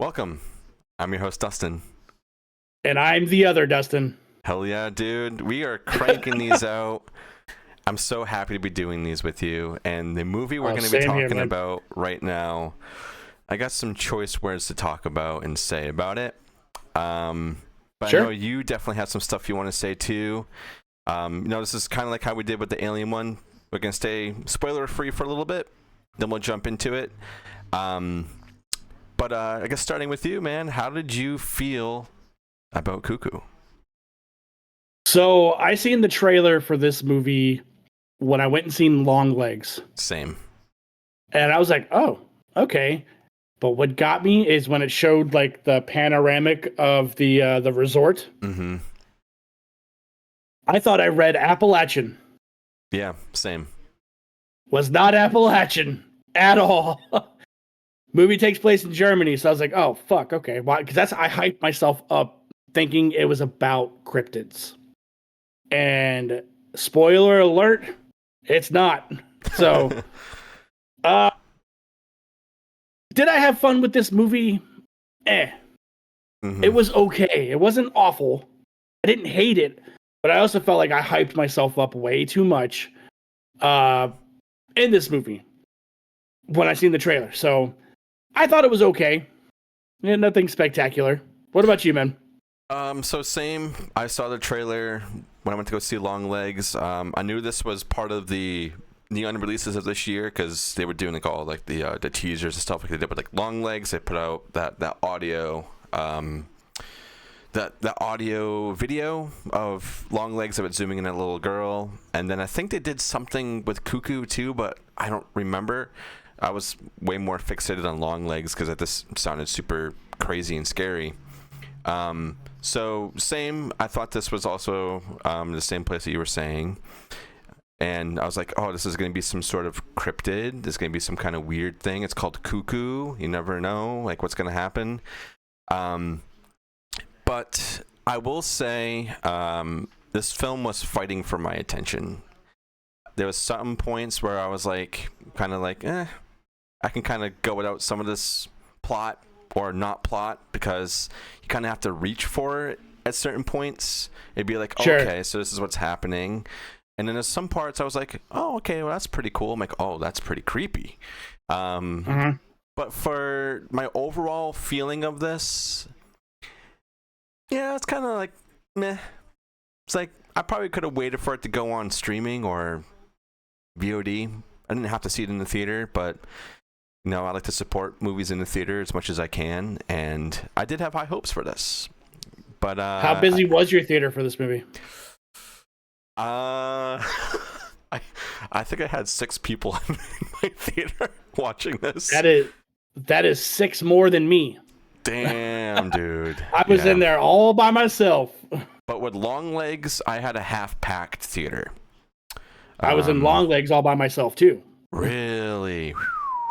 Welcome. I'm your host, Dustin. And I'm the other Dustin. Hell yeah, dude. We are cranking these out. I'm so happy to be doing these with you. And the movie we're going to be talking about right now, I got some choice words to talk about and say about it. But sure. I know you definitely have some stuff you want to say too. This is kind of like how we did with the Alien one. We're going to stay spoiler free for a little bit. Then we'll jump into it. But I guess starting with you, man, how did you feel about Cuckoo? So I seen the trailer for this movie when I went and seen Longlegs. Same. And I was like, oh, okay. But what got me is when it showed like the panoramic of the resort. Mm-hmm. I thought I read Appalachian. Yeah, same. Was not Appalachian at all. Movie takes place in Germany, so I was like, oh, fuck, okay. Why? Because I hyped myself up thinking it was about cryptids. And spoiler alert, it's not. So, did I have fun with this movie? Mm-hmm. It was okay. It wasn't awful. I didn't hate it, but I also felt like I hyped myself up way too much in this movie when I seen the trailer. So, I thought it was okay. Yeah, nothing spectacular. What about you, man? So same. I saw the trailer when I went to go see Longlegs. I knew this was part of the neon releases of this year because they were doing like all like the teasers and stuff like they did with like Longlegs. They put out that audio that audio video of Longlegs of it zooming in at a little girl, and then I think they did something with Cuckoo too, but I don't remember. I was way more fixated on Longlegs because this sounded super crazy and scary. So same. I thought this was also the same place that you were saying, and I was like, oh, this is going to be some sort of cryptid. This is going to be some kind of weird thing. It's called Cuckoo. You never know, like what's going to happen. But I will say, this film was fighting for my attention. There was some points where I was like, kind of like, I can kind of go without some of this plot or not plot because you kind of have to reach for it at certain points. It'd be like, sure. Okay, so this is what's happening. And then there's some parts I was like, oh, okay, well, that's pretty cool. I'm like, oh, that's pretty creepy. But for my overall feeling of this, yeah, it's kind of like, meh. It's like, I probably could have waited for it to go on streaming or VOD. I didn't have to see it in the theater, but I like to support movies in the theater as much as I can, and I did have high hopes for this. But how busy was your theater for this movie? I think I had 6 people in my theater watching this. That is 6 more than me. Damn, dude. I was in there all by myself. But with Longlegs, I had a half-packed theater. I was in Longlegs all by myself too. Really?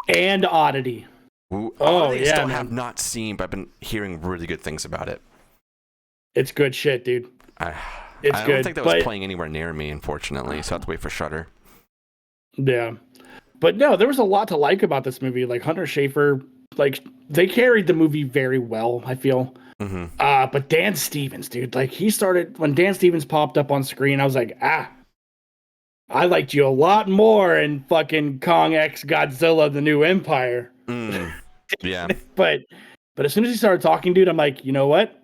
And Oddity. Ooh, Oddity I still have not seen, but I've been hearing really good things about it. It's good shit, dude. I don't think that was playing anywhere near me, unfortunately, so I have to wait for Shudder. Yeah. But no, there was a lot to like about this movie. Like Hunter Schafer, like they carried the movie very well, I feel. Mm-hmm. But Dan Stevens, dude, like when Dan Stevens popped up on screen, I was like, I liked you a lot more in fucking Kong X Godzilla: The New Empire. Yeah. but as soon as he started talking, dude, I'm like, you know what?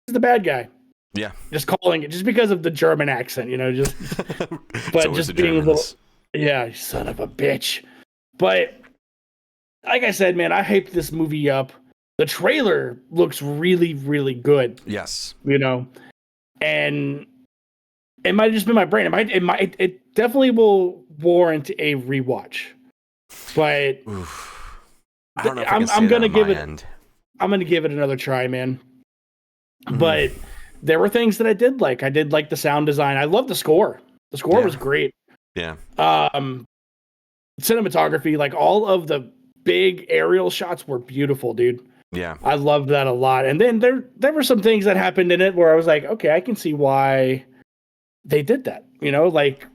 He's the bad guy. Yeah. Just calling it just because of the German accent, just but just being a little, yeah, son of a bitch. But like I said, man, I hyped this movie up. The trailer looks really, really good. Yes. And it might have just been my brain. It definitely will warrant a rewatch. But I don't know if I'm gonna give it. I'm gonna give it another try, man. But there were things that I did like. I did like the sound design. I love the score. The score was great. Yeah. Cinematography, like all of the big aerial shots were beautiful, dude. Yeah. I loved that a lot. And then there were some things that happened in it where I was like, okay, I can see why they did that. Like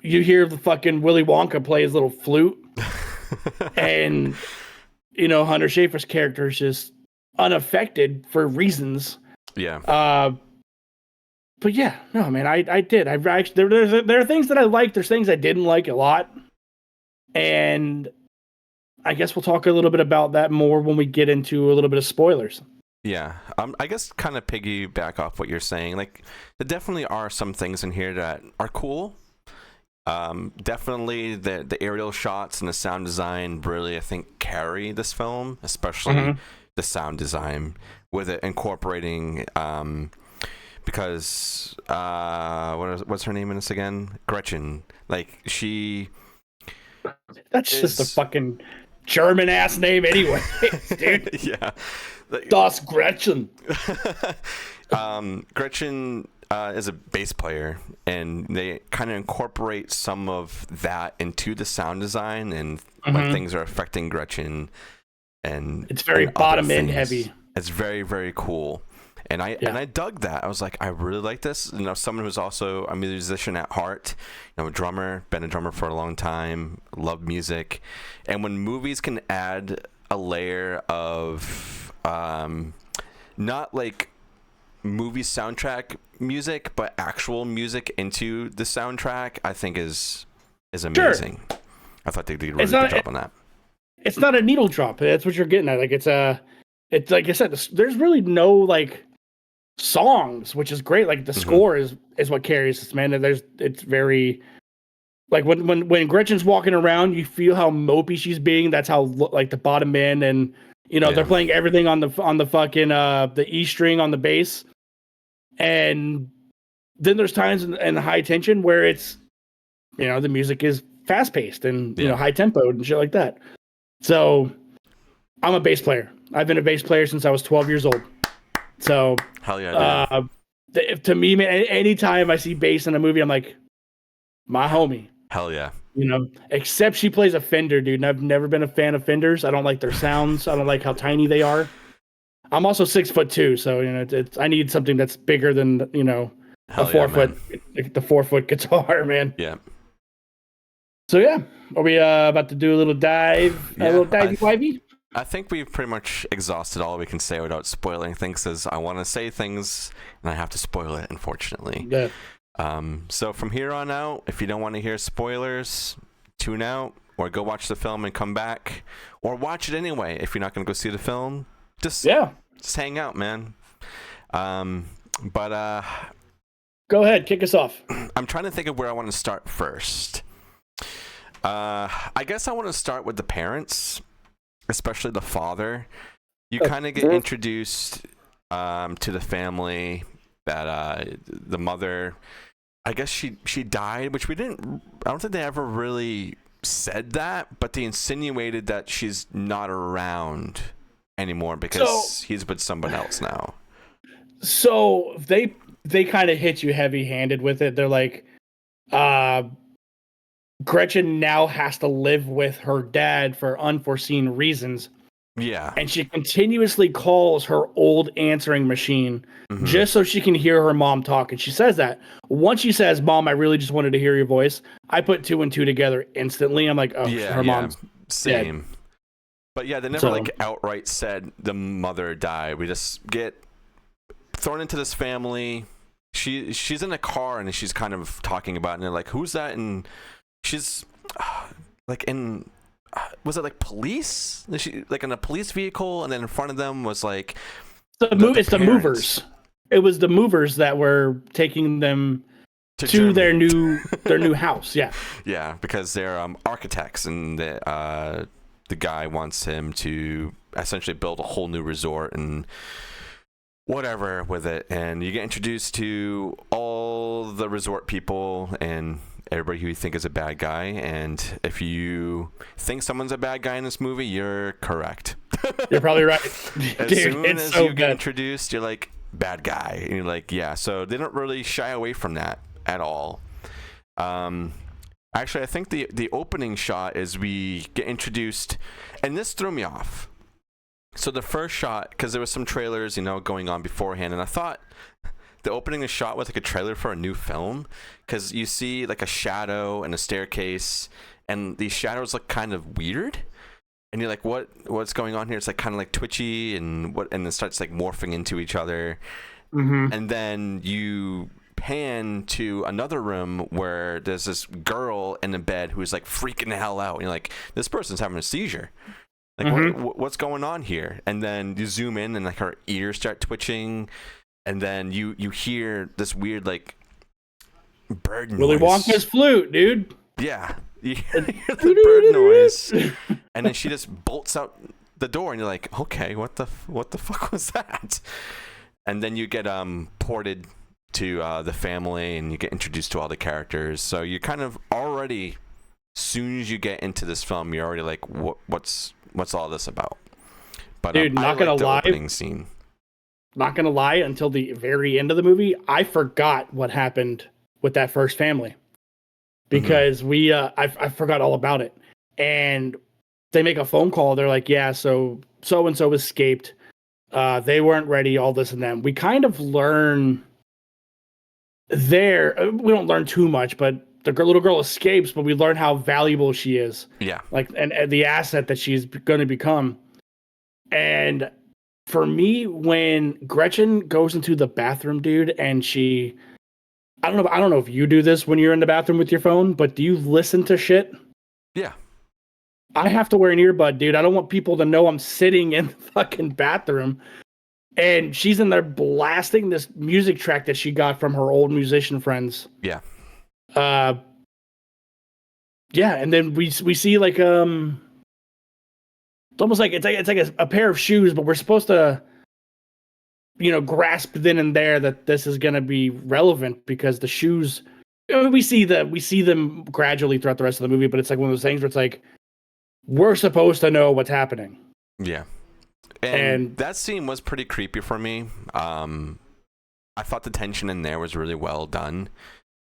you hear the fucking Willy Wonka play his little flute and Hunter Schafer's character is just unaffected for reasons. Yeah. But yeah, no, man, I did. I actually there are things that I liked. There's things I didn't like a lot, and I guess we'll talk a little bit about that more when we get into a little bit of spoilers. Yeah, I guess kind of piggyback off what you're saying. Like, there definitely are some things in here that are cool. Definitely the aerial shots and the sound design really, I think, carry this film, especially the sound design with it incorporating. Because what's her name in this again? Gretchen. Like, she. That's just a fucking German ass name anyway, dude. Yeah. Das Gretchen. Gretchen is a bass player, and they kind of incorporate some of that into the sound design and when things are affecting Gretchen. And it's very bottom end heavy. It's very, very cool. And I dug that. I was like, I really like this. You know, someone who's also a musician at heart, you know, a drummer, been a drummer for a long time, love music. And when movies can add a layer of not like movie soundtrack music, but actual music into the soundtrack, I think is amazing. Sure. I thought they did a really good job on that. It's not a needle drop. That's what you're getting at. Like, it's like I said, there's really no like songs, which is great. Like, the score is what carries this, man. And it's very like when Gretchen's walking around, you feel how mopey she's being. That's how like the bottom end, and you know they're playing everything on the fucking the E string on the bass, and then there's times in high tension where it's, you know, the music is fast paced and you know, high tempo and shit like that. So I'm a bass player. I've been a bass player since I was 12 years old. So hell yeah. To me, man, anytime I see bass in a movie, I'm like, my homie. Hell yeah. You know, except she plays a Fender, dude, and I've never been a fan of Fenders. I don't like their sounds. I don't like how tiny they are. I'm also 6'2", so you know, I need something that's bigger than, you know, a 4 foot, like the 4 foot guitar, man. Yeah. So yeah, are we about to do a little dive, a little divey? I think we've pretty much exhausted all we can say without spoiling things, because I want to say things and I have to spoil it, unfortunately. Yeah. So from here on out, if you don't want to hear spoilers, tune out or go watch the film and come back, or watch it anyway. If you're not going to go see the film, just hang out, man. But go ahead, kick us off. I'm trying to think of where I want to start first. I guess I want to start with the parents, especially the father. You kind of get introduced to the family that the mother, I guess she died, which I don't think they ever really said that, but they insinuated that she's not around anymore because he's with someone else now. So they kind of hit you heavy-handed with it. They're like, Gretchen now has to live with her dad for unforeseen reasons. Yeah. And she continuously calls her old answering machine just so she can hear her mom talk. And she says that. Once she says, "Mom, I really just wanted to hear your voice," I put 2 and 2 together instantly. I'm like, oh, her mom's same. dead. But yeah, they never like outright said the mother died. We just get thrown into this family. She's in a car and she's kind of talking about it, and they're like, "Who's that?" And she's like in, was it like police? She like in a police vehicle, and then in front of them was like it's the movers. It was the movers that were taking them to their new house. Yeah. Yeah, because they're architects, and the guy wants him to essentially build a whole new resort and whatever with it. And you get introduced to all the resort people and everybody who you think is a bad guy. And if you think someone's a bad guy in this movie, you're correct. You're probably right. As soon as you get introduced, you're like, bad guy. And you're like, yeah. So they don't really shy away from that at all. Actually, I think the opening shot is we get introduced, and this threw me off. So the first shot, because there was some trailers, going on beforehand, and I thought the opening is shot with like a trailer for a new film, because you see like a shadow and a staircase, and these shadows look kind of weird. and you're like, what's going on here? It's like kind of like twitchy, and it starts like morphing into each other. And then you pan to another room where there's this girl in the bed who's like freaking the hell out, and you're like, this person's having a seizure. Like, what's going on here? And then you zoom in, and like her ears start twitching, and then you hear this weird like bird noise. Willy Wonka's flute, dude. Yeah, you hear the bird noise, and then she just bolts out the door, and you're like, okay, what the fuck was that? And then you get ported to the family, and you get introduced to all the characters. So you kind of already, soon as you get into this film, you're already like, what's all this about? But dude, not gonna lie, opening scene. Not gonna lie, until the very end of the movie, I forgot what happened with that first family, because I forgot all about it. And they make a phone call. They're like, yeah, so and so escaped. They weren't ready. All this and that. We kind of learn there. We don't learn too much, but the little girl escapes. But we learn how valuable she is. Yeah. Like and the asset that she's going to become. And for me, when Gretchen goes into the bathroom, dude, and I don't know if you do this when you're in the bathroom with your phone, but do you listen to shit? Yeah. I have to wear an earbud, dude. I don't want people to know I'm sitting in the fucking bathroom. And she's in there blasting this music track that she got from her old musician friends. Yeah. Yeah, and then we see like it's almost like it's like a pair of shoes, but we're supposed to grasp then and there that this is going to be relevant, because the shoes, we see them gradually throughout the rest of the movie, but it's like one of those things where it's like, we're supposed to know what's happening. Yeah. And that scene was pretty creepy for me. I thought the tension in there was really well done.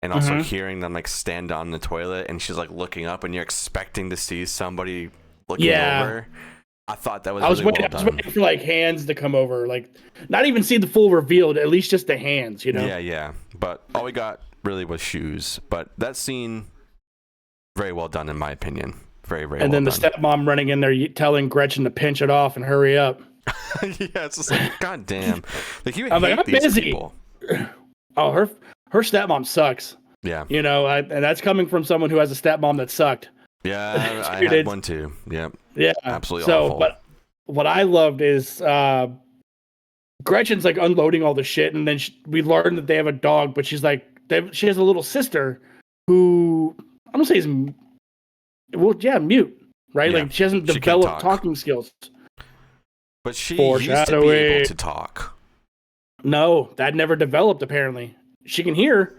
And also hearing them like stand on the toilet, and she's like looking up, and you're expecting to see somebody looking over. I thought that was well done. I was waiting for like hands to come over, like not even see the full reveal, at least just the hands, Yeah. But all we got really was shoes. But that scene, very well done in my opinion. Very, very. And then the stepmom running in there telling Gretchen to pinch it off and hurry up. Yeah, it's just like, God damn. Like, you hate these busy. People. Oh, her stepmom sucks. Yeah. And that's coming from someone who has a stepmom that sucked. Yeah, I had one too. Yep. Yeah. Absolutely awful. But what I loved is Gretchen's like unloading all the shit, and then we learn that they have a dog, but she's like, she has a little sister who I'm gonna say is mute, right? Yeah, like she hasn't developed talking skills. But she used to be able to talk. No, that never developed apparently. She can hear,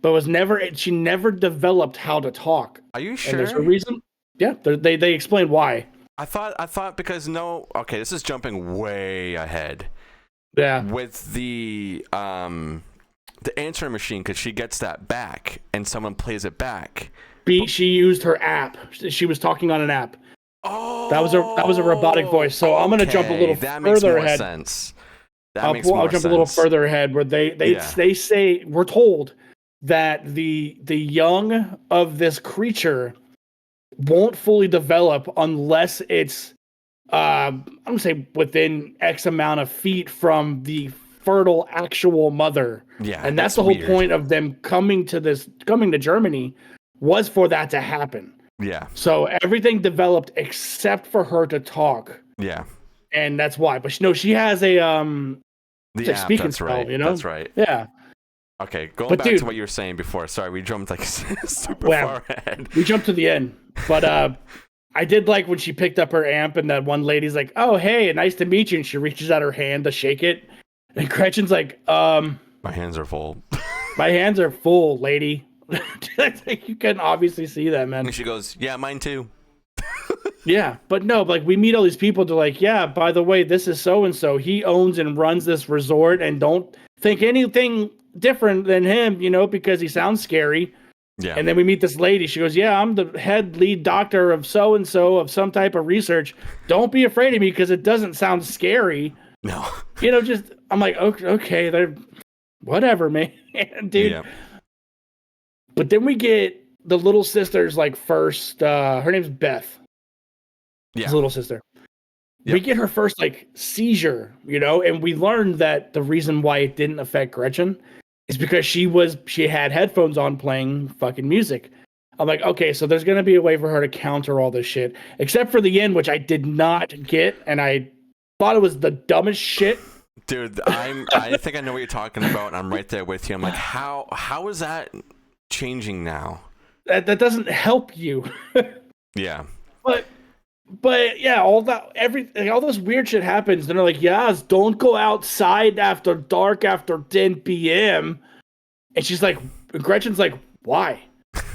but she never developed how to talk. Are you sure? And there's a reason. Yeah, they explain why. I thought because this is jumping way ahead. Yeah. With the answering machine, because she gets that back and someone plays it back. She used her app. She was talking on an app. Oh, that was a robotic voice. So I'm gonna jump a little further ahead. Sense. I'll jump a little further ahead where they say, we're told that the young of this creature won't fully develop unless it's I'm gonna say within X amount of feet from the fertile actual mother. Yeah. And that's the whole point of them coming to Germany, was for that to happen. Yeah. So everything developed except for her to talk. Yeah. And that's why. But she has a speaking spell, right. That's right. Yeah. Okay, going back to what you were saying before. Sorry, we jumped like super far ahead. We jumped to the end. But I did like when she picked up her amp, and that one lady's like, "Oh, hey, nice to meet you." And she reaches out her hand to shake it. And Gretchen's like, "My hands are full." My hands are full, lady. You can obviously see that, man. And she goes, "Yeah, mine too." Yeah, but no, like we meet all these people. They're like, "Yeah, by the way, this is so and so. He owns and runs this resort, and don't think anything different than him, because he sounds scary." Yeah. And then we meet this lady. She goes, "Yeah, I'm the head lead doctor of so and so of some type of research. Don't be afraid of me because it doesn't sound scary." No. I'm like, okay, they're whatever, man, dude. Yeah. But then we get the little sister's like first. Her name's Beth. his little sister. Yep. We get her first like seizure, and we learned that the reason why it didn't affect Gretchen is because she had headphones on playing fucking music. I'm like, okay, so there's gonna be a way for her to counter all this shit, except for the end, which I did not get, and I thought it was the dumbest shit. Dude, I think I know what you're talking about, and I'm right there with you. I'm like, how is that changing now? That doesn't help you. Yeah. But yeah, all this weird shit happens. And they're like, yes, don't go outside after dark after 10 p.m. And she's like, Gretchen's like, why?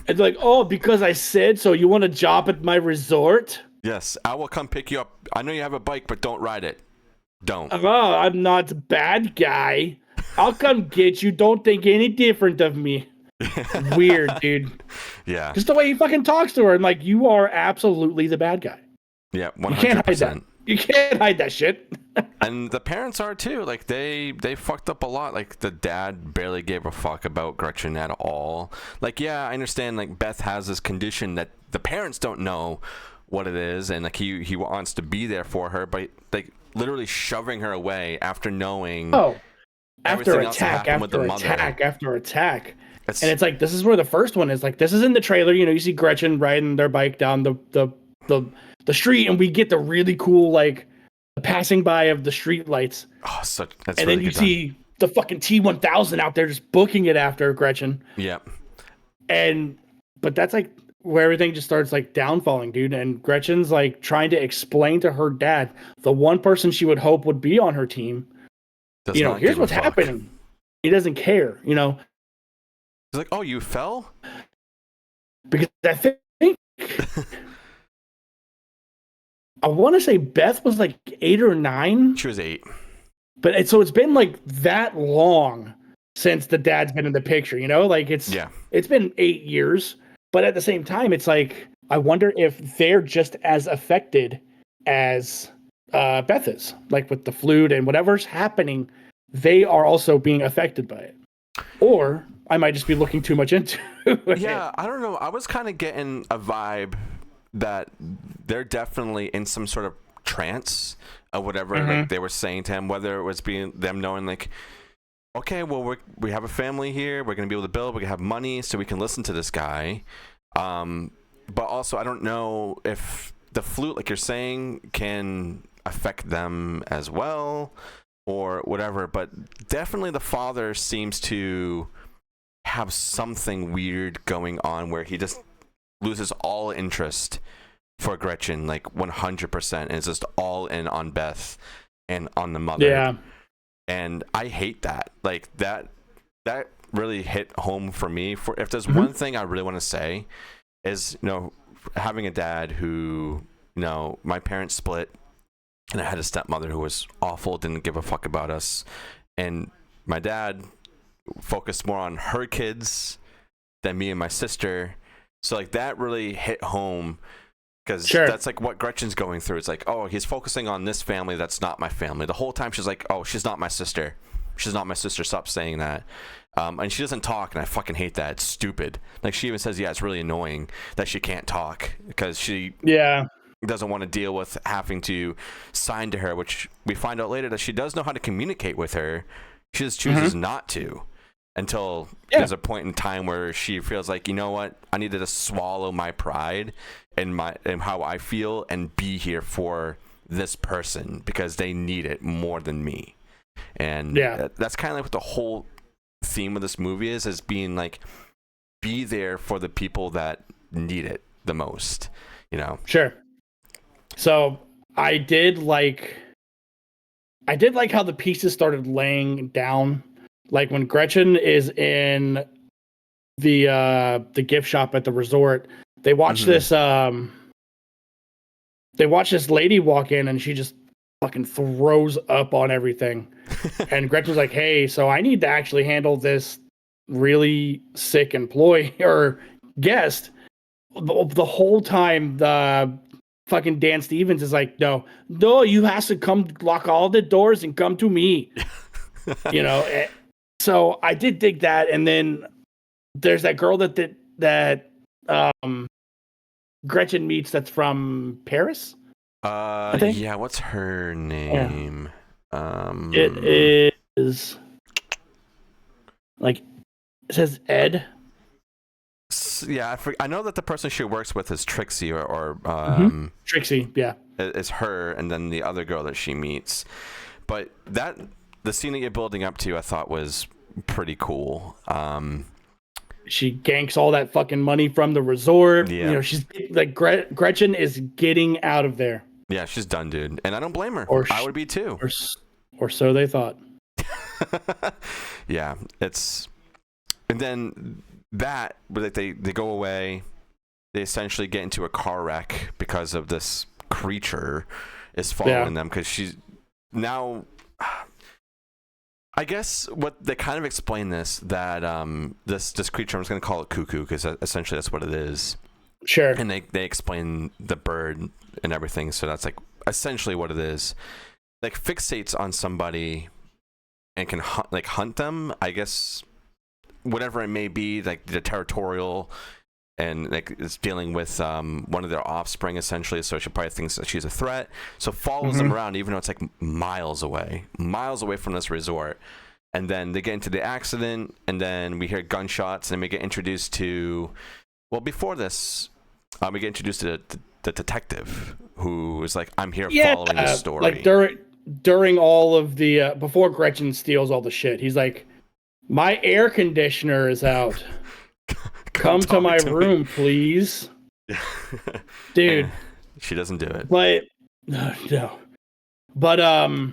And they're like, oh, because I said so. You want a job at my resort? Yes, I will come pick you up. I know you have a bike, but don't ride it. Don't. Oh, I'm not a bad guy. I'll come get you. Don't think any different of me. Weird, dude. Yeah. Just the way he fucking talks to her. And like, you are absolutely the bad guy. Yeah, 100%. You can't hide that. You can't hide that shit. And the parents are too. Like they fucked up a lot. Like the dad barely gave a fuck about Gretchen at all. Like, yeah, I understand. Like Beth has this condition that the parents don't know what it is, and like he wants to be there for her, but like literally shoving her away after knowing. Oh, after attack, after attack. And it's like, this is where the first one is. Like, this is in the trailer. You see Gretchen riding their bike down the street, and we get the really cool like the passing by of the street lights. Oh, that's and really then you good see the fucking T-1000 out there just booking it after Gretchen. Yep. But that's like where everything just starts like downfalling, dude. And Gretchen's like trying to explain to her dad, the one person she would hope would be on her team. Here's what's happening. He doesn't care. He's like, oh, you fell? Because I think I want to say Beth was like 8 or 9. She was 8. But it's been like that long since the dad's been in the picture, Like it's been 8 years. But at the same time, it's like, I wonder if they're just as affected as Beth is. Like with the flute and whatever's happening, they are also being affected by it. Or I might just be looking too much into it. Yeah, I don't know. I was kind of getting a vibe that they're definitely in some sort of trance of whatever like they were saying to him, whether it was being them knowing like, okay, well we have a family here, we're gonna be able to build, we can have money, so we can listen to this guy. But also I don't know if the flute, like you're saying, can affect them as well or whatever. But definitely the father seems to have something weird going on where he just loses all interest for Gretchen, like 100%, and is just all in on Beth and on the mother. Yeah. And I hate that. Like that really hit home for me. For if there's one thing I really want to say is, having a dad who, my parents split, and I had a stepmother who was awful, didn't give a fuck about us, and my dad focused more on her kids than me and my sister. So like that really hit home, because that's like what Gretchen's going through. It's like, oh, he's focusing on this family that's not my family. The whole time she's like, oh, she's not my sister. She's not my sister. Stop saying that. And she doesn't talk, and I fucking hate that. It's stupid. Like she even says, yeah, it's really annoying that she can't talk because she doesn't want to deal with having to sign to her, which we find out later that she does know how to communicate with her. She just chooses not to. Until there's a point in time where she feels like, you know what, I need to just swallow my pride and how I feel and be here for this person because they need it more than me. And that's kind of like what the whole theme of this movie is being like, be there for the people that need it the most, Sure. So I did like how the pieces started laying down. Like when Gretchen is in the gift shop at the resort, they watch this lady walk in, and she just fucking throws up on everything. And Gretchen's like, hey, so I need to actually handle this really sick employee or guest. The whole time the fucking Dan Stevens is like, no, you have to come lock all the doors and come to me. So I did dig that, and then there's that girl that Gretchen meets that's from Paris. I think. Yeah. What's her Yeah. name? It is like it says Ed. Yeah, I know that the person she works with is Trixie, or Trixie. Yeah. is her, and then the other girl that she meets. But the scene that you're building up to, I thought was pretty cool. She ganks all that fucking money from the resort. Yeah. You know, she's like Gretchen is getting out of there. Yeah, she's done, dude, and I don't blame her. I would be too. Or so they thought. Yeah, and then that, like, they go away. They essentially get into a car wreck because of this creature is following them, because she's now. I guess what they kind of explain that this creature, I'm just gonna call it Cuckoo, because essentially that's what it is. Sure. And they explain the bird and everything, so that's like essentially what it is. Like, fixates on somebody and can hunt them, I guess, whatever it may be, like the territorial, and like it's dealing with one of their offspring essentially, so she probably thinks that she's a threat, so follows them around even though it's like miles away from this resort. And then they get into the accident, and then we hear gunshots, and we get introduced to, well, before this we get introduced to the detective who is like, I'm here following the story. Like during all of the before Gretchen steals all the shit, he's like, my air conditioner is out. Come to my room, please. Dude. She doesn't do it. But no. But oh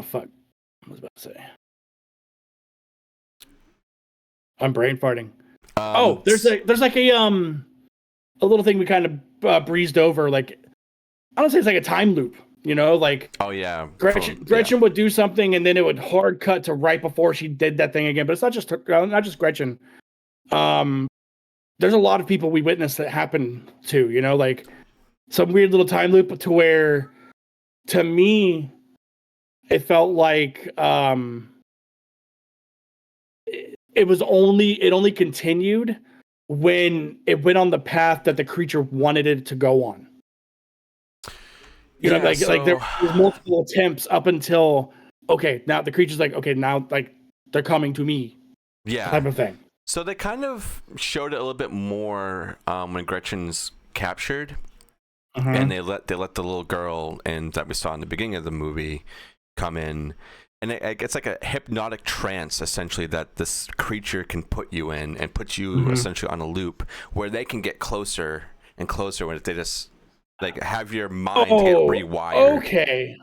fuck. I was about to say. I'm brain farting. There's like a little thing we kind of breezed over, like, I don't say it's like a time loop, you know, like, oh yeah, Gretchen would do something and then it would hard cut to right before she did that thing again. But it's not just Gretchen. There's a lot of people we witnessed that happen to, you know, like some weird little time loop to where, to me, it felt like it only continued when it went on the path that the creature wanted it to go on. You know, like there was multiple attempts up until, okay, now the creature's like, okay, now like they're coming to me. Yeah. Type of thing. So they kind of showed it a little bit more when Gretchen's captured, and they let the little girl that we saw in the beginning of the movie come in, and it's like a hypnotic trance essentially that this creature can put you in and put you essentially on a loop where they can get closer and closer when they just like have your mind get rewired. Okay.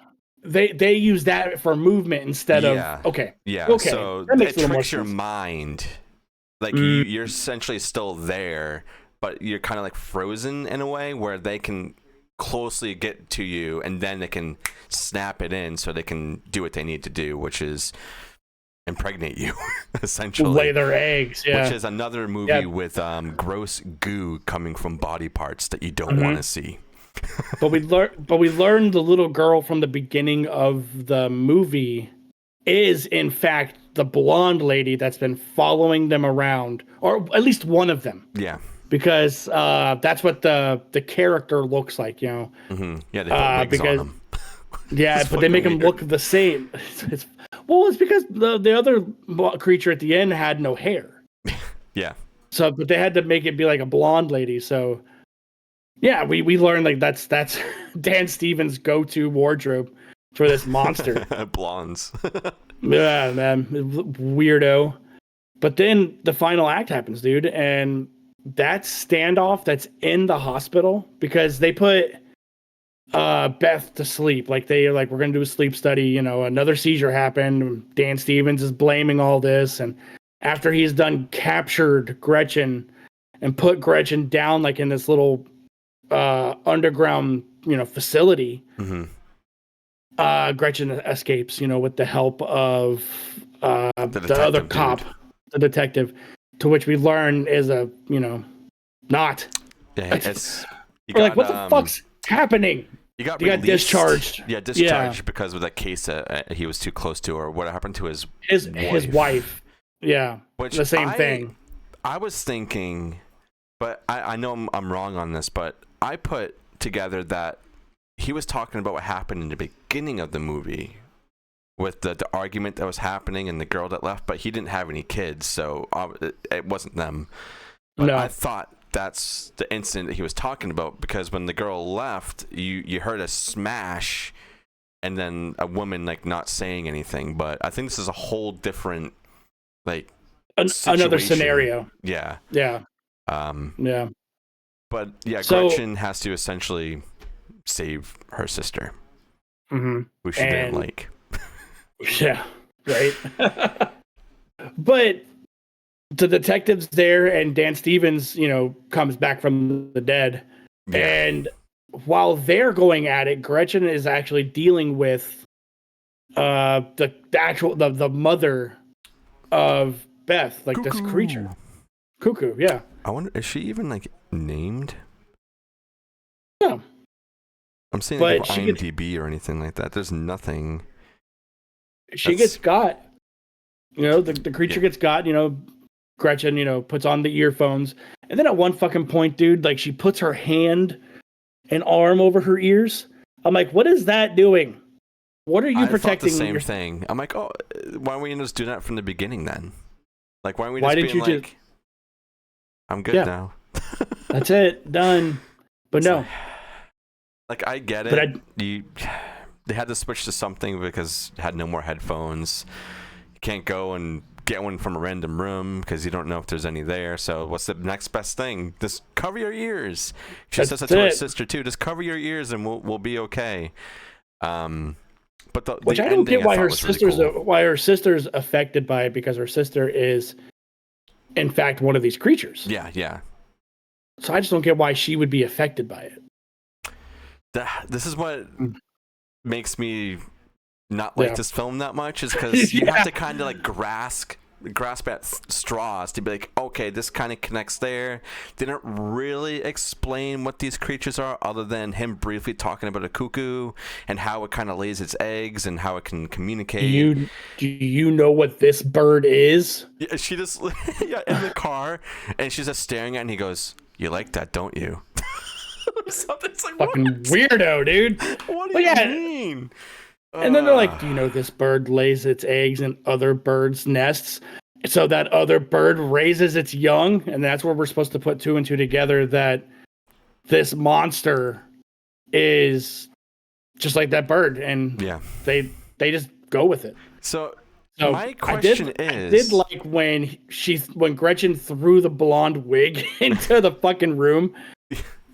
They use that for movement instead of okay. Yeah. Okay. So that makes it tricks your mind. Like you're essentially still there, but you're kind of like frozen in a way where they can closely get to you, and then they can snap it in so they can do what they need to do, which is impregnate you, essentially. Lay their eggs, yeah. Which is another movie with gross goo coming from body parts that you don't want to see. But we learned the little girl from the beginning of the movie is in fact the blonde lady that's been following them around, or at least one of them. Yeah. Because that's what the character looks like, you know. Yeah, they put wigs on them. Yeah, but they make him look the same. It's because the other creature at the end had no hair. Yeah. So, but they had to make it be like a blonde lady. So, yeah, we learned like that's Dan Stevens' go-to wardrobe for this monster. Blondes. Yeah, man, weirdo. But then the final act happens, dude, and that standoff that's in the hospital, because they put Beth to sleep. Like they're like, we're gonna do a sleep study, you know, another seizure happened. Dan Stevens is blaming all this, and after he's done captured Gretchen and put Gretchen down like in this little underground, you know, facility, Gretchen escapes, you know, with the help of the other cop, the detective, to which we learn is a, you know, not. Yeah, we're like, what the fuck's happening? He got discharged. Yeah, discharged because of that case that he was too close to, or what happened to his wife. Yeah, which the same thing. I was thinking, but I know I'm wrong on this, but I put together that he was talking about what happened in the beginning of the movie with the argument that was happening and the girl that left, but he didn't have any kids, so it wasn't them. But No. I thought that's the incident that he was talking about, because when the girl left, you heard a smash and then a woman like not saying anything. But I think this is a whole different like another scenario. Yeah. Yeah. Yeah. But yeah, so, Gretchen has to essentially save her sister, who she didn't like. Yeah, right. But the detective's there, and Dan Stevens, comes back from the dead. Yeah. And while they're going at it, Gretchen is actually dealing with the mother of Beth, like Cuckoo. This creature. Cuckoo, yeah. I wonder, is she even like named? No. I'm saying like IMDb or anything like that. There's nothing. She gets got. The creature gets got. Gretchen, puts on the earphones, and then at one fucking point, dude, like she puts her hand and arm over her ears. I'm like, what is that doing? What are you protecting? I thought the same thing. I'm like, oh, why don't we just do that from the beginning then? Like, why don't we just I'm good now. That's it, done. But no. Like, I get it. They had to switch to something because it had no more headphones. You can't go and get one from a random room because you don't know if there's any there. So what's the next best thing? Just cover your ears. She says that to her sister too. Just cover your ears and we'll be okay. But which I don't get why her sister's affected by it, because her sister is in fact one of these creatures. Yeah. So I just don't get why she would be affected by it. This is what makes me not like this film that much, is because you have to kind of like grasp at straws to be like, okay, this kind of connects there. They didn't really explain what these creatures are, other than him briefly talking about a cuckoo and how it kind of lays its eggs and how it can communicate. Do you know what this bird is? Yeah, she just in the car, and she's just staring at it, and he goes, "You like that, don't you?" Something's like, fucking weirdo, dude. What do you mean? And then they're like, do you know this bird lays its eggs in other birds' nests? So that other bird raises its young, and that's where we're supposed to put two and two together, that this monster is just like that bird, and they just go with it. So my question is, I did like when Gretchen threw the blonde wig into the fucking room.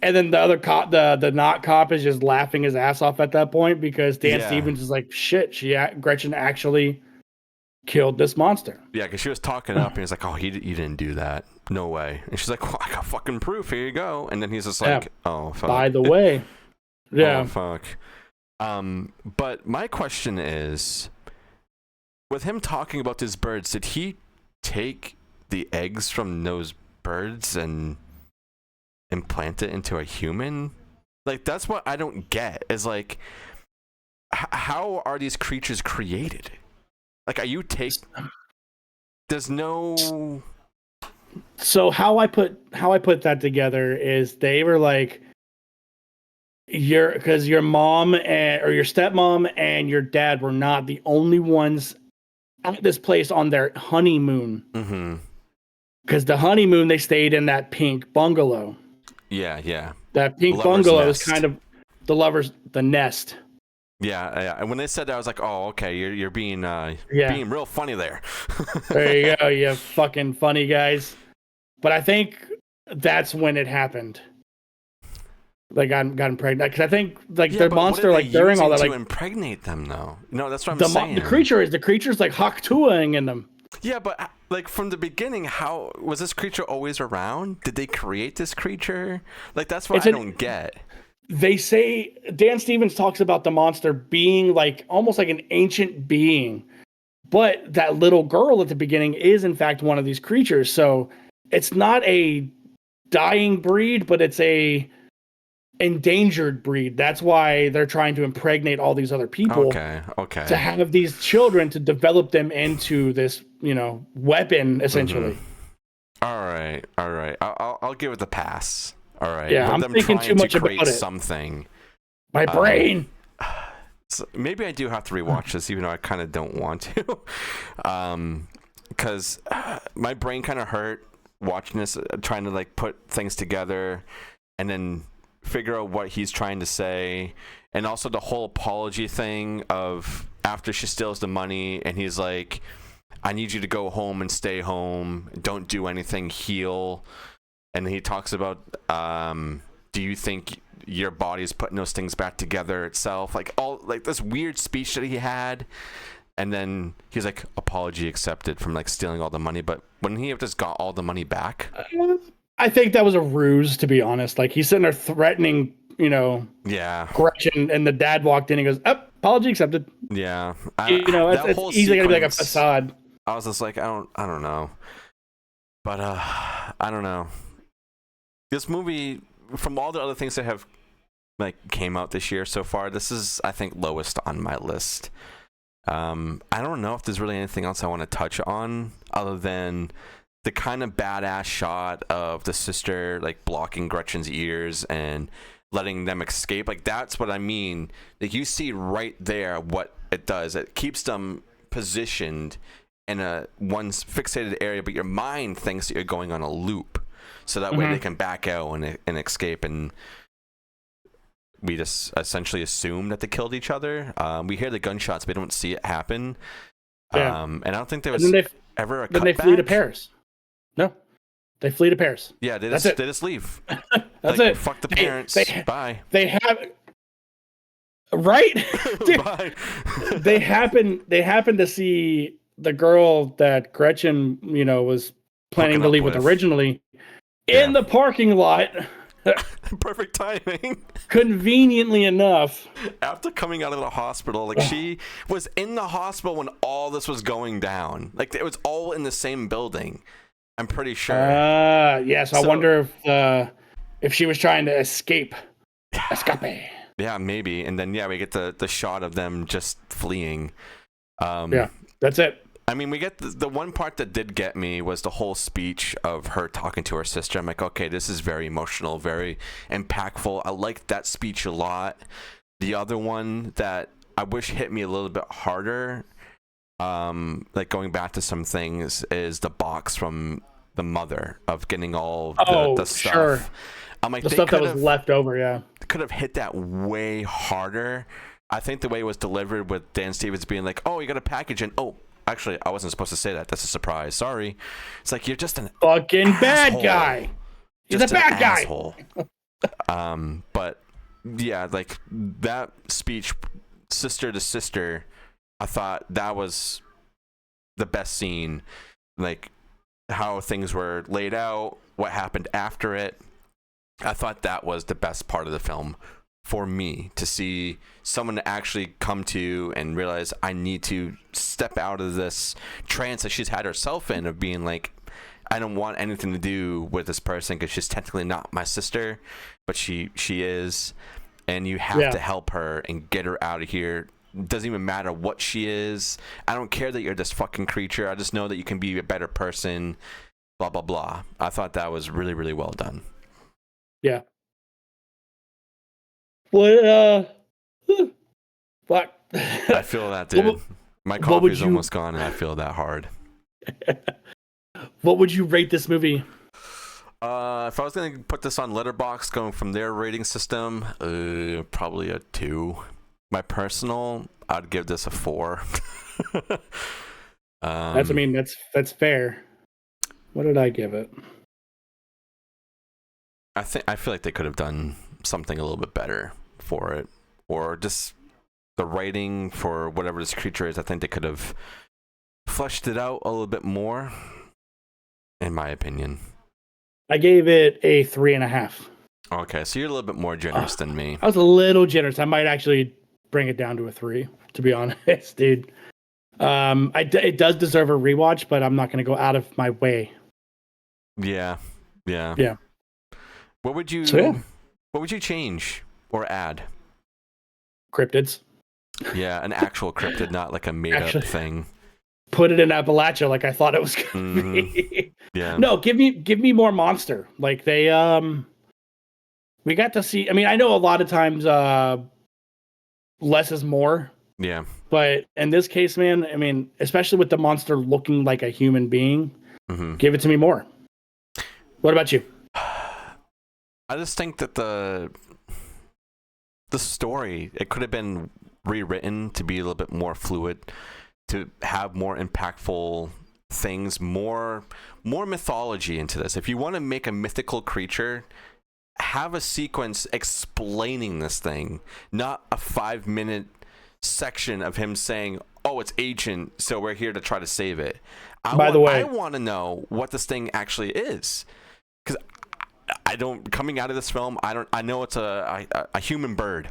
And then the other cop, the not cop, is just laughing his ass off at that point, because Dan Stevens is like, shit, Gretchen actually killed this monster. Yeah, because she was talking up, and he's like, oh, you didn't do that. No way. And she's like, well, I got fucking proof. Here you go. And then he's just like, oh, fuck. By the way. Yeah. Oh, fuck. But my question is, with him talking about these birds, did he take the eggs from those birds and implant it into a human? Like, that's what I don't get, is like, how are these creatures created? Like, there's no. So how I put that together is, they were like, because your mom or your stepmom and your dad were not the only ones at this place on their honeymoon. Because the honeymoon, they stayed in that pink bungalow. Yeah. That pink bungalow is kind of the nest. Yeah. And when they said that, I was like, oh, okay, you're being being real funny there. There you go, you fucking funny guys. But I think that's when it happened. They got impregnated, because I think the monster, like, during all that, like, to impregnate them though. No, that's what I'm saying. The creature's like Haktuaing in them. Yeah, but like, from the beginning, how was this creature always around? Did they create this creature? Like, that's what I don't get. They say Dan Stevens talks about the monster being like almost like an ancient being, but that little girl at the beginning is in fact one of these creatures. So it's not a dying breed, but it's a endangered breed. That's why they're trying to impregnate all these other people. Okay. To have these children, to develop them into this, weapon, essentially. All right. I'll give it the pass. All right. Yeah, but I'm them thinking trying too much to create about it. something. My brain. So maybe I do have to rewatch this, even though I kind of don't want to, because my brain kind of hurt watching this, trying to like put things together, and then figure out what he's trying to say, and also the whole apology thing of after she steals the money, and he's like, "I need you to go home and stay home. Don't do anything. Heal." And he talks about, do you think your body is putting those things back together itself? Like all like this weird speech that he had, and then he's like, apology accepted from like stealing all the money. But when he just got all the money back, I think that was a ruse, to be honest. Like he's sitting there threatening, yeah, Gretchen, and the dad walked in and goes, "Oh, apology accepted." yeah, It's easily gonna be like a facade. I was just like, I don't know, but I don't know. This movie, from all the other things that have like came out this year so far, this is, I think, lowest on my list. I don't know if there's really anything else I want to touch on other than the kind of badass shot of the sister like blocking Gretchen's ears and letting them escape. Like that's what I mean. Like you see right there what it does. It keeps them positioned in a one fixated area, but your mind thinks that you're going on a loop. So that way they can back out and escape. And we just essentially assume that they killed each other. We hear the gunshots, but we don't see it happen. Yeah. And I don't think there was ever a cutback. Then they flee to Paris. No, they flee to Paris. Yeah, they just leave. That's like, it. Fuck the parents. Bye. They have right. Dude, Bye. they happen to see the girl that Gretchen, was planning to leave with originally in the parking lot. Perfect timing. Conveniently enough. After coming out of the hospital, like she was in the hospital when all this was going down. Like it was all in the same building. I'm pretty sure. Yes. I wonder if she was trying to escape. Escape. Yeah, maybe. And then we get the shot of them just fleeing. Yeah, that's it. I mean, we get the one part that did get me was the whole speech of her talking to her sister. I'm like, okay, this is very emotional, very impactful. I liked that speech a lot. The other one that I wish hit me a little bit harder, like going back to some things, is the box from the mother of getting all the stuff. Sure. I'm like, the stuff that was left over, yeah. Could have hit that way harder. I think the way it was delivered with Dan Stevens being like, oh, you got a package, and actually, I wasn't supposed to say that. That's a surprise. Sorry. It's like you're just an fucking asshole. bad guy. He's a bad guy. Asshole. But yeah, like that speech, sister to sister, I thought that was the best scene. Like how things were laid out, what happened after it. I thought that was the best part of the film. For me to see someone actually come to and realize I need to step out of this trance that she's had herself in of being like, I don't want anything to do with this person because she's technically not my sister, but she is, and you have to help her and get her out of here. It doesn't even matter what she is. I don't care that you're this fucking creature. I just know that you can be a better person. Blah blah blah. I thought that was really, really well done. Yeah. What? Fuck. I feel that, dude. My coffee's almost gone, and I feel that hard. What would you rate this movie? If I was going to put this on Letterboxd, going from their rating system, probably a 2. My personal, I'd give this a 4. That's fair. What did I give it? I feel like they could have done something a little bit better for it, or just the writing for whatever this creature is. I think they could have fleshed it out a little bit more, in my opinion. I gave it a 3.5. Okay, so you're a little bit more generous than me. I was a little generous. I might actually bring it down to a 3, to be honest, dude. It does deserve a rewatch, but I'm not going to go out of my way. Yeah. What would you change or add? Cryptids. Yeah, an actual cryptid, not like a made-up thing. Put it in Appalachia like I thought it was going to be. Yeah. No, give me more monster. Like they we got to see. I mean, I know a lot of times less is more, Yeah. but in this case, man, I mean, especially with the monster looking like a human being, give it to me more. What about you? I just think that the story, it could have been rewritten to be a little bit more fluid, to have more impactful things, more mythology into this. If you want to make a mythical creature, have a sequence explaining this thing, not a 5-minute section of him saying, oh, it's ancient, so we're here to try to save it. By the way, I want to know what this thing actually is, because I don't, coming out of this film, I know it's a human bird.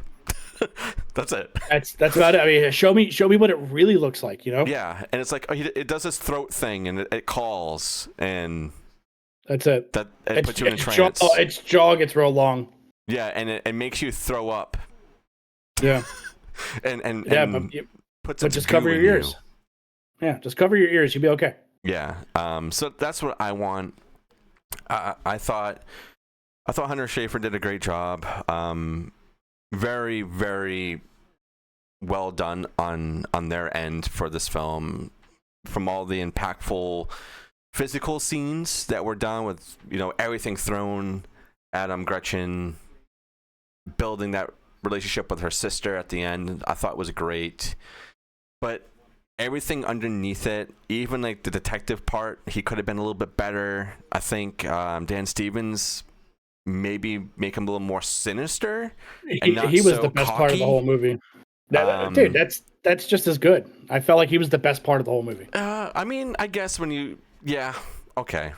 That's it. That's about it. I mean, show me what it really looks like, you know? Yeah, and it's like, it does this throat thing, and it calls, and that's it. That it puts you in a trance. Its jaw gets real long. Yeah, and it makes you throw up. Yeah. and but just cover your ears. Yeah, just cover your ears. You'll be okay. Yeah. So that's what I want. I thought Hunter Schafer did a great job. Very, very well done on their end for this film. From all the impactful physical scenes that were done with, everything thrown at Gretchen building that relationship with her sister at the end, I thought was great. But everything underneath it, even like the detective part, he could have been a little bit better. I think Dan Stevens, maybe make him a little more sinister. He was the best part of the whole movie. Dude, that's just as good. I felt like he was the best part of the whole movie. I mean, I guess yeah, okay.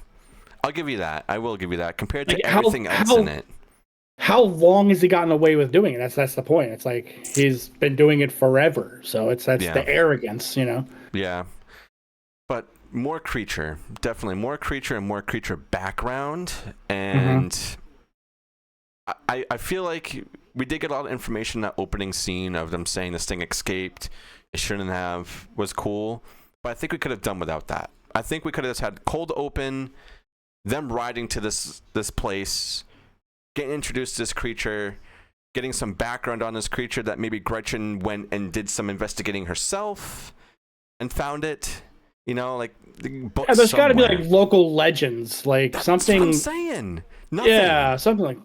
I'll give you that. I will give you that. Compared to everything else in it. How long has he gotten away with doing it? That's the point. It's like he's been doing it forever. So that's the arrogance, Yeah. But more creature. Definitely more creature and more creature background. And I feel like we did get a lot of information in that opening scene of them saying this thing escaped. It shouldn't have. Was cool. But I think we could have done without that. I think we could have just had cold open, them riding to this place, getting introduced to this creature, getting some background on this creature that maybe Gretchen went and did some investigating herself and found it. There's got to be like local legends, like something. That's what I'm saying. Nothing. Yeah, something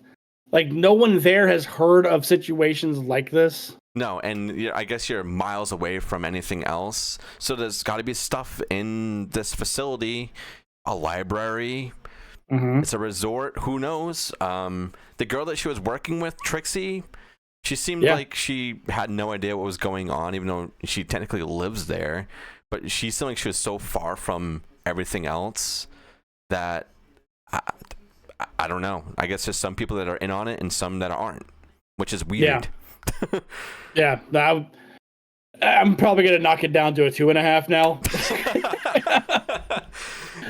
like no one there has heard of situations like this. No, and I guess you're miles away from anything else. So there's got to be stuff in this facility, a library. It's a resort. Who knows? The girl that she was working with, Trixie, she seemed like she had no idea what was going on, even though she technically lives there. But she seemed like she was so far from everything else that I don't know. I guess there's some people that are in on it and some that aren't, which is weird. Yeah. I'm probably gonna knock it down to a 2.5 now.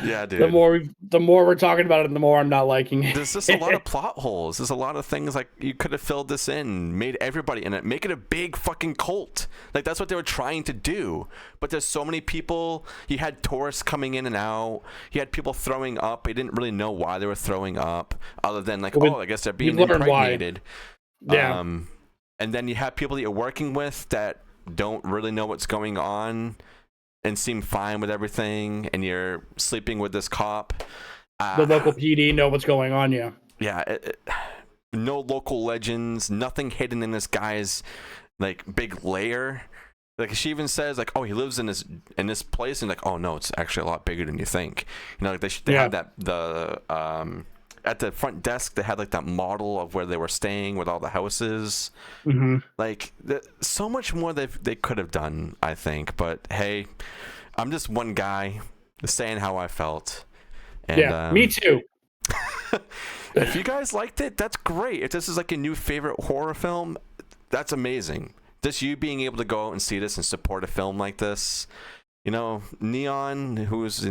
Yeah, dude. The more we're talking about it, the more I'm not liking it. There's just a lot of plot holes. There's a lot of things like you could have filled this in, made everybody in it, make it a big fucking cult. Like that's what they were trying to do. But there's so many people. You had tourists coming in and out. You had people throwing up. You didn't really know why they were throwing up, other than like, I guess they're being impregnated. Yeah. And then you have people that you're working with that don't really know what's going on and seem fine with everything, and you're sleeping with this cop. The local PD know what's going on, yeah. Yeah, no local legends, nothing hidden in this guy's like big lair. Like she even says, like, "Oh, he lives in this place," and like, "Oh no, it's actually a lot bigger than you think." Like they had that at the front desk they had like that model of where they were staying with all the houses. Like so much more they could have done, I think. But hey, I'm just one guy saying how I felt. And, me too. If you guys liked it, that's great. If this is like a new favorite horror film, that's amazing. Just you being able to go out and see this and support a film like this. Neon, who's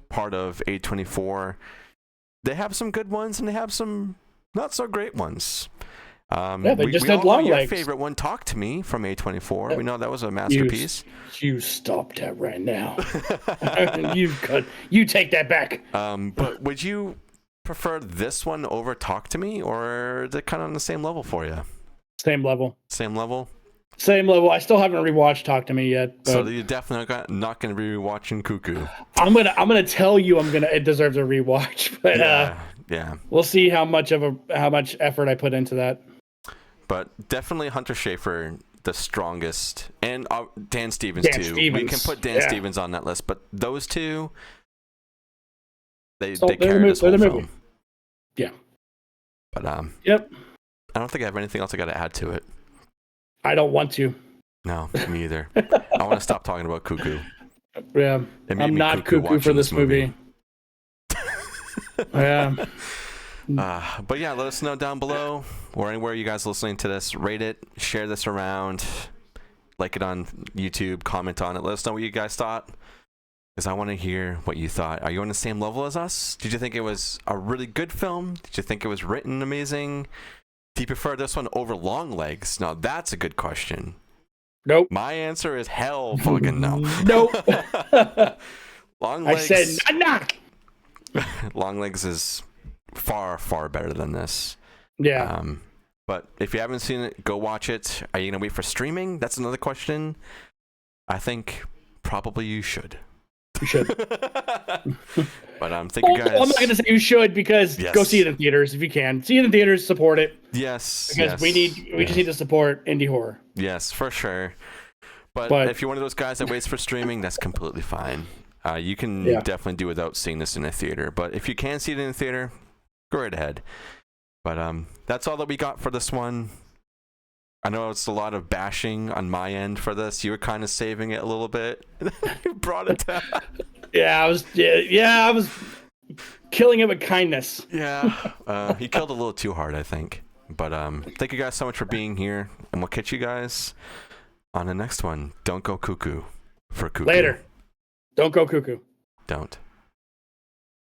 part of A24, they have some good ones and they have some not so great ones. They just had Longlegs. Your favorite one, Talk to Me, from A24. We know that was a masterpiece. You stop that right now. You take that back. But would you prefer this one over Talk to Me, or is it kind of on the same level for you? Same level. Same level? Same level. I still haven't rewatched Talk to Me yet. But So you're definitely not going to be rewatching Cuckoo. I'm gonna tell you it deserves a rewatch, but yeah. We'll see how much effort I put into that. But definitely Hunter Schafer, the strongest, and Dan Stevens too. We can put Dan Stevens on that list, but those two, they carry this whole film. Yeah. But yep. I don't think I have anything else I got to add to it. I don't want to. No, me either. I want to stop talking about Cuckoo. Yeah, I'm not cuckoo for this movie. Yeah. But yeah, let us know down below or anywhere you guys are listening to this. Rate it, share this around, like it on YouTube, comment on it. Let us know what you guys thought, because I want to hear what you thought. Are you on the same level as us? Did you think it was a really good film? Did you think it was written amazing? Do you prefer this one over Longlegs? Now that's a good question. Nope. My answer is hell fucking no. Nope. Longlegs. I said knock. Longlegs is far, far better than this. Yeah. But if you haven't seen it, go watch it. Are you going to wait for streaming? That's another question. I think probably you should. You should. But thank you guys. I'm not going to say you should, because go see it in theaters if you can. See it in theaters, support it. Yes. Because we just need to support indie horror. Yes, for sure. But if you're one of those guys that waits for streaming, that's completely fine. You can definitely do without seeing this in a theater. But if you can see it in a theater, go right ahead. But that's all that we got for this one. I know it's a lot of bashing on my end for this. You were kind of saving it a little bit. You brought it down. I was killing it with kindness. Yeah. You killed a little too hard, I think. But thank you guys so much for being here, and we'll catch you guys on the next one. Don't go cuckoo for Cuckoo. Later. Don't go cuckoo. Don't.